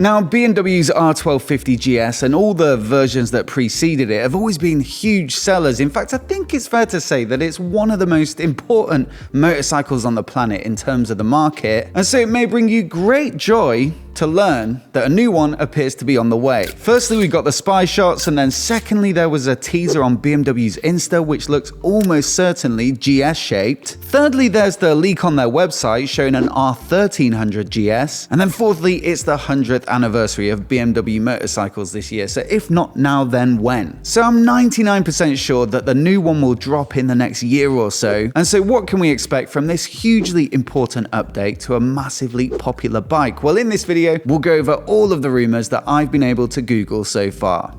Now, BMW's R1250 GS and all the versions that preceded it have always been huge sellers. In fact, I think it's fair to say that it's one of the most important motorcycles on the planet in terms of the market, and so it may bring you great joy to learn that a new one appears to be on the way. Firstly, we got the spy shots, and then secondly, there was a teaser on BMW's Insta, which looks almost certainly GS shaped. Thirdly, there's the leak on their website showing an R1300 GS. And then fourthly, it's the 100th anniversary of BMW motorcycles this year. So if not now, then when? So I'm 99% sure that the new one will drop in the next year or so. And so what can we expect from this hugely important update to a massively popular bike? Well, in this video, we'll go over all of the rumors that I've been able to Google so far.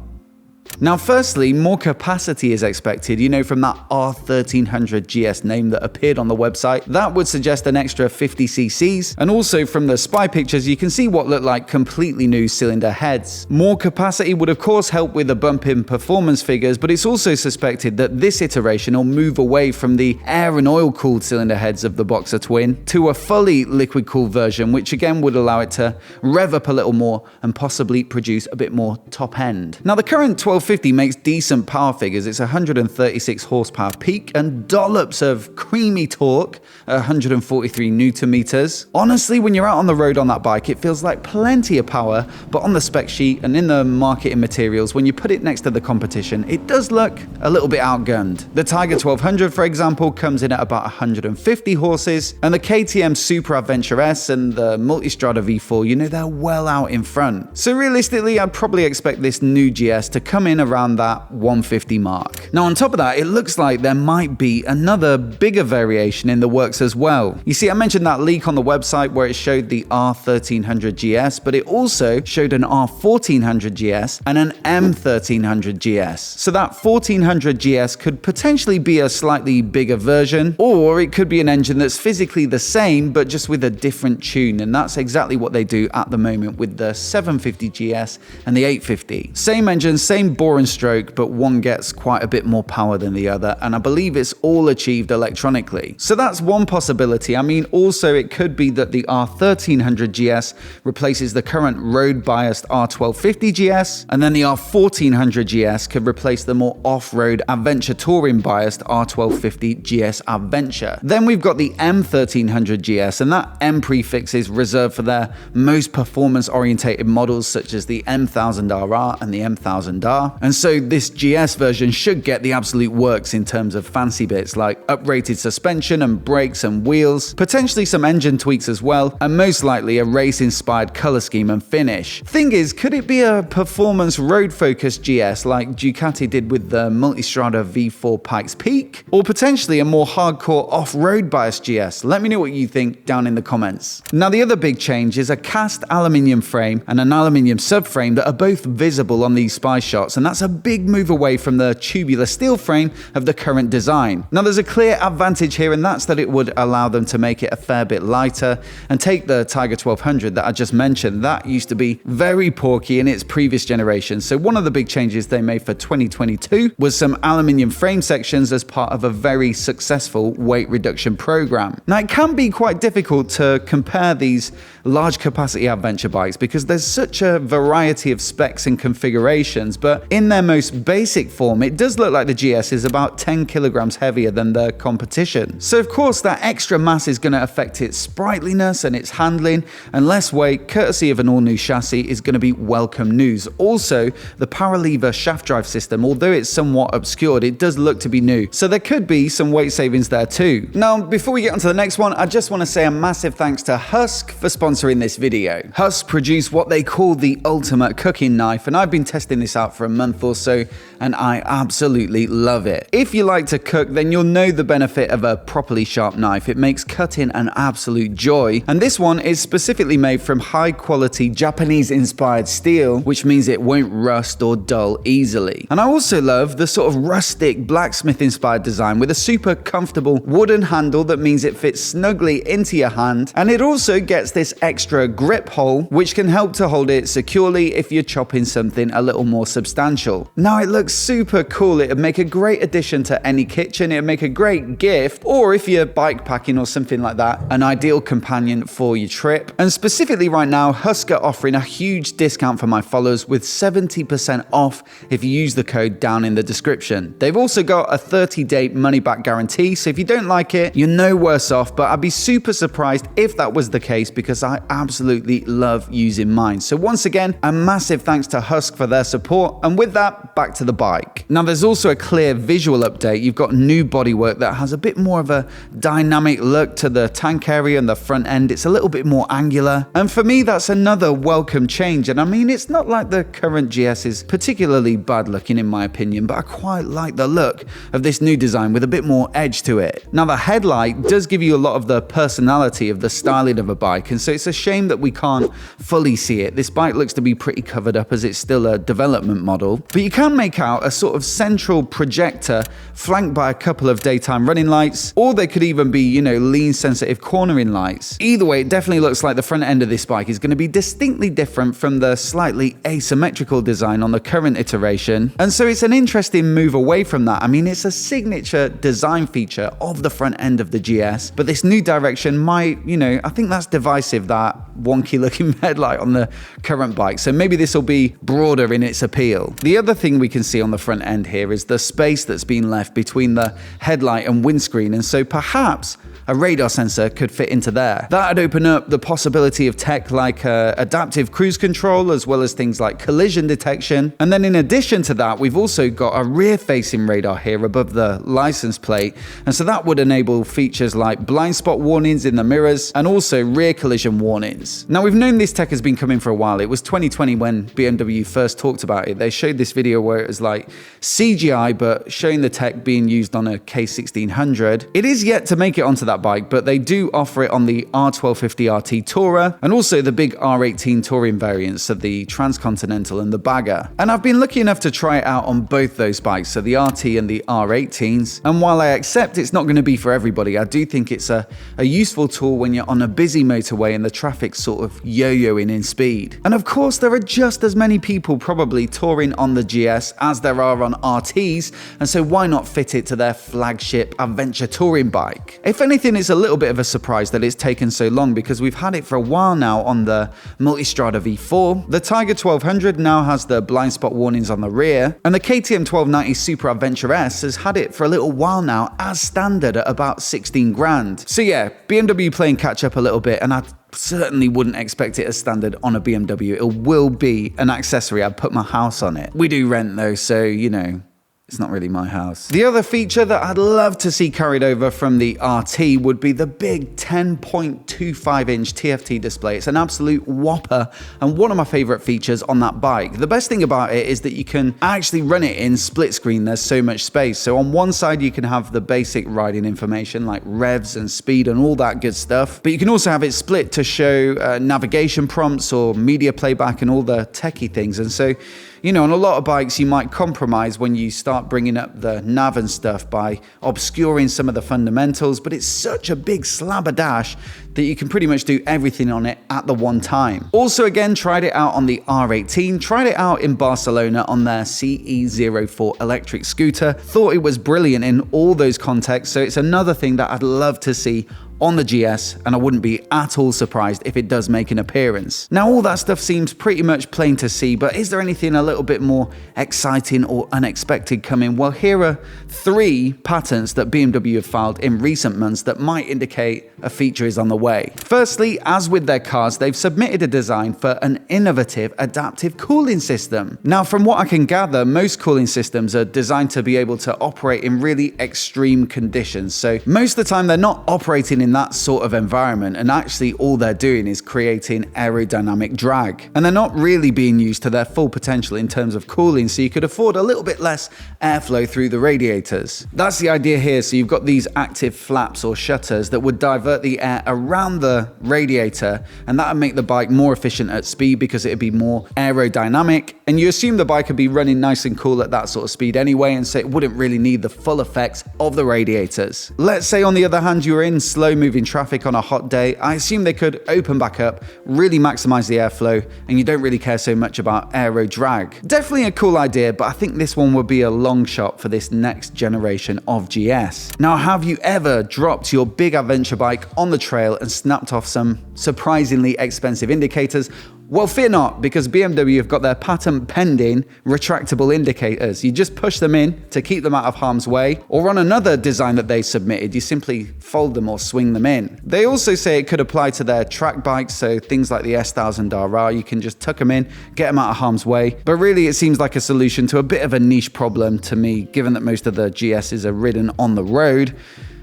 Now, firstly, more capacity is expected, from that R1300 GS name that appeared on the website. That would suggest an extra 50 cc's, and also from the spy pictures, you can see what look like completely new cylinder heads. More capacity would of course help with the bump in performance figures, but it's also suspected that this iteration will move away from the air and oil cooled cylinder heads of the Boxer Twin to a fully liquid cooled version, which again would allow it to rev up a little more and possibly produce a bit more top end. Now, the current 1250 makes decent power figures. It's 136 horsepower peak and dollops of creamy torque at 143 newton meters. Honestly, when you're out on the road on that bike, it feels like plenty of power, but on the spec sheet and in the marketing materials, when you put it next to the competition, it does look a little bit outgunned. The Tiger 1200, for example, comes in at about 150 horses, and the KTM Super Adventure S and the Multistrada V4, they're well out in front. So realistically, I'd probably expect this new GS to come in around that 150 mark. Now, on top of that, it looks like there might be another bigger variation in the works as well. You see, I mentioned that leak on the website where it showed the R1300 GS, but it also showed an R1400 GS and an M1300 GS. So that 1400 GS could potentially be a slightly bigger version, or it could be an engine that's physically the same, but just with a different tune, and that's exactly what they do at the moment with the 750 GS and the 850. Same engine, same bore and stroke, but one gets quite a bit more power than the other, and I believe it's all achieved electronically. So that's one possibility. I mean, also it could be that the R1300 GS replaces the current road-biased R1250 GS, and then the R1400 GS could replace the more off-road adventure touring-biased R1250 GS Adventure. Then we've got the M1300 GS, and that M prefix is reserved for their most performance-orientated models such as the M1000RR and the M1000R. And so this GS version should get the absolute works in terms of fancy bits like uprated suspension and brakes and wheels, potentially some engine tweaks as well, and most likely a race-inspired color scheme and finish. Thing is, could it be a performance road-focused GS like Ducati did with the Multistrada V4 Pikes Peak? Or potentially a more hardcore off-road biased GS? Let me know what you think down in the comments. Now, the other big change is a cast aluminium frame and an aluminium subframe that are both visible on these spy shots, and that's a big move away from the tubular steel frame of the current design. Now, there's a clear advantage here, and that's that it would allow them to make it a fair bit lighter, and take the Tiger 1200 that I just mentioned. That used to be very porky in its previous generation, so one of the big changes they made for 2022 was some aluminium frame sections as part of a very successful weight reduction program. Now, it can be quite difficult to compare these large capacity adventure bikes because there's such a variety of specs and configurations, but in their most basic form, it does look like the GS is about 10 kilograms heavier than the competition. So of course, that extra mass is going to affect its sprightliness and its handling, and less weight, courtesy of an all-new chassis, is going to be welcome news. Also, the power lever shaft drive system, although it's somewhat obscured, it does look to be new, so there could be some weight savings there too. Now, before we get on to the next one, I just want to say a massive thanks to Husker for sponsoring this video. Husker produce what they call the ultimate cooking knife, and I've been testing this out for a month or so, and I absolutely love it. If you like to cook, then you'll know the benefit of a properly sharp knife. It makes cutting an absolute joy, and this one is specifically made from high quality Japanese inspired steel, which means it won't rust or dull easily. And I also love the sort of rustic blacksmith inspired design with a super comfortable wooden handle that means it fits snugly into your hand, and it also gets this extra grip hole which can help to hold it securely if you're chopping something a little more substantial. Now, it looks super cool. It would make a great addition to any kitchen. It would make a great gift, or if you're bike packing or something like that, an ideal companion for your trip. And specifically right now, Husker offering a huge discount for my followers with 70% off if you use the code down in the description. They've also got a 30-day money-back guarantee, so if you don't like it, you're no worse off, but I'd be super surprised if that was the case because I absolutely love using mine. So once again, a massive thanks to Husk for their support, and with that, back to the bike. Now there's also a clear visual update. You've got new bodywork that has a bit more of a dynamic look to the tank area and the front end. It's a little bit more angular, and for me that's another welcome change. And I mean, it's not like the current GS is particularly bad looking in my opinion, but I quite like the look of this new design with a bit more edge to it. Now the headlight does give you a lot of the personality of the styling of a bike, and so it's a shame that we can't fully see it. This bike looks to be pretty covered up as it's still a development model, but you can make out a sort of central projector flanked by a couple of daytime running lights, or they could even be, you know, lean sensitive cornering lights. Either way, it definitely looks like the front end of this bike is going to be distinctly different from the slightly asymmetrical design on the current iteration, and so it's an interesting move away from that. I mean, it's a signature design feature of the front end of the GS, but this new direction might, you know, I think that's divisive, that wonky looking headlight on the current bike, so maybe this will be broader in its appeal. The other thing we can see on the front end here is the space that's been left between the headlight and windscreen, and so perhaps a radar sensor could fit into there. That'd open up the possibility of tech like adaptive cruise control, as well as things like collision detection. And then in addition to that, we've also got a rear-facing radar here above the license plate, and so that would enable features like blind spot warnings in the mirrors and also rear collision warnings. Now we've known this tech has been coming for a while. It was 2020 when BMW first talked about it. They showed this video where it was like CGI but showing the tech being used on a K1600. It is yet to make it onto that bike, but they do offer it on the R1250 RT Tourer and also the big R18 touring variants of the Transcontinental and the Bagger. And I've been lucky enough to try it out on both those bikes, so the RT and the R18s. And while I accept it's not going to be for everybody, I do think it's a useful tool when you're on a busy motorway and the traffic's sort of yo-yoing in speed. And of course, there are just as many people probably touring on the GS as there are on RTs, and so why not fit it to their flagship adventure touring bike? If anything, it's a little bit of a surprise that it's taken so long because we've had it for a while now on the Multistrada V4. The Tiger 1200 now has the blind spot warnings on the rear, and the KTM 1290 Super Adventure S has had it for a little while now as standard at about 16 grand. So yeah, BMW playing catch up a little bit, and I certainly wouldn't expect it as standard on a BMW. It will be an accessory. I'd put my house on it. We do rent though, so you know, it's not really my house. The other feature that I'd love to see carried over from the RT would be the big 10.25-inch TFT display. It's an absolute whopper and one of my favorite features on that bike. The best thing about it is that you can actually run it in split screen. There's so much space. So on one side you can have the basic riding information like revs and speed and all that good stuff, but you can also have it split to show navigation prompts or media playback and all the techie things. And so, you know, on a lot of bikes, you might compromise when you start bringing up the nav and stuff by obscuring some of the fundamentals, but it's such a big slab of dash that you can pretty much do everything on it at the one time. Also, again, tried it out on the R18, tried it out in Barcelona on their CE04 electric scooter, thought it was brilliant in all those contexts, so it's another thing that I'd love to see on the GS, and I wouldn't be at all surprised if it does make an appearance. Now, all that stuff seems pretty much plain to see, but is there anything a little bit more exciting or unexpected coming? Well, here are 3 patents that BMW have filed in recent months that might indicate a feature is on the way. Firstly, as with their cars, they've submitted a design for an innovative adaptive cooling system. Now, from what I can gather, most cooling systems are designed to be able to operate in really extreme conditions. So most of the time, they're not operating in that sort of environment, and actually all they're doing is creating aerodynamic drag, and they're not really being used to their full potential in terms of cooling, so you could afford a little bit less airflow through the radiators. That's the idea here. So you've got these active flaps or shutters that would divert the air around the radiator, and that would make the bike more efficient at speed because it would be more aerodynamic, and you assume the bike would be running nice and cool at that sort of speed anyway, and so it wouldn't really need the full effects of the radiators. Let's say on the other hand you were in slow moving traffic on a hot day, I assume they could open back up, really maximize the airflow, and you don't really care so much about aero drag. Definitely a cool idea, but I think this one would be a long shot for this next generation of GS. Now, have you ever dropped your big adventure bike on the trail and snapped off some surprisingly expensive indicators? Well, fear not, because BMW have got their patent-pending retractable indicators. You just push them in to keep them out of harm's way, or on another design that they submitted, you simply fold them or swing them in. They also say it could apply to their track bikes, so things like the S1000RR, you can just tuck them in, get them out of harm's way. But really, it seems like a solution to a bit of a niche problem to me, given that most of the GSs are ridden on the road.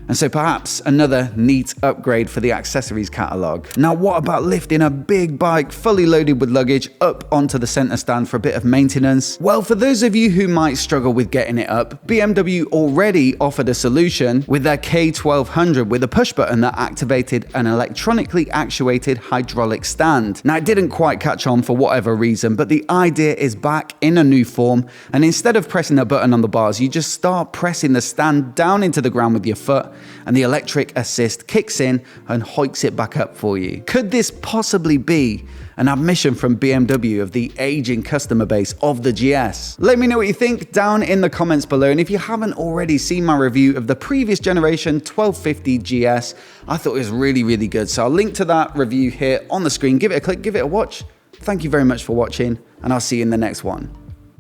And so perhaps another neat upgrade for the accessories catalog. Now, what about lifting a big bike fully loaded with luggage up onto the center stand for a bit of maintenance? Well, for those of you who might struggle with getting it up, BMW already offered a solution with their K1200 with a push button that activated an electronically actuated hydraulic stand. Now, it didn't quite catch on for whatever reason, but the idea is back in a new form. And instead of pressing a button on the bars, you just start pressing the stand down into the ground with your foot, and the electric assist kicks in and hoiks it back up for you. Could this possibly be an admission from BMW of the aging customer base of the GS? Let me know what you think down in the comments below, and if you haven't already seen my review of the previous generation 1250 GS, I thought it was really good, so I'll link to that review here on the screen. Give it a click, give it a watch. Thank you very much for watching, and I'll see you in the next one.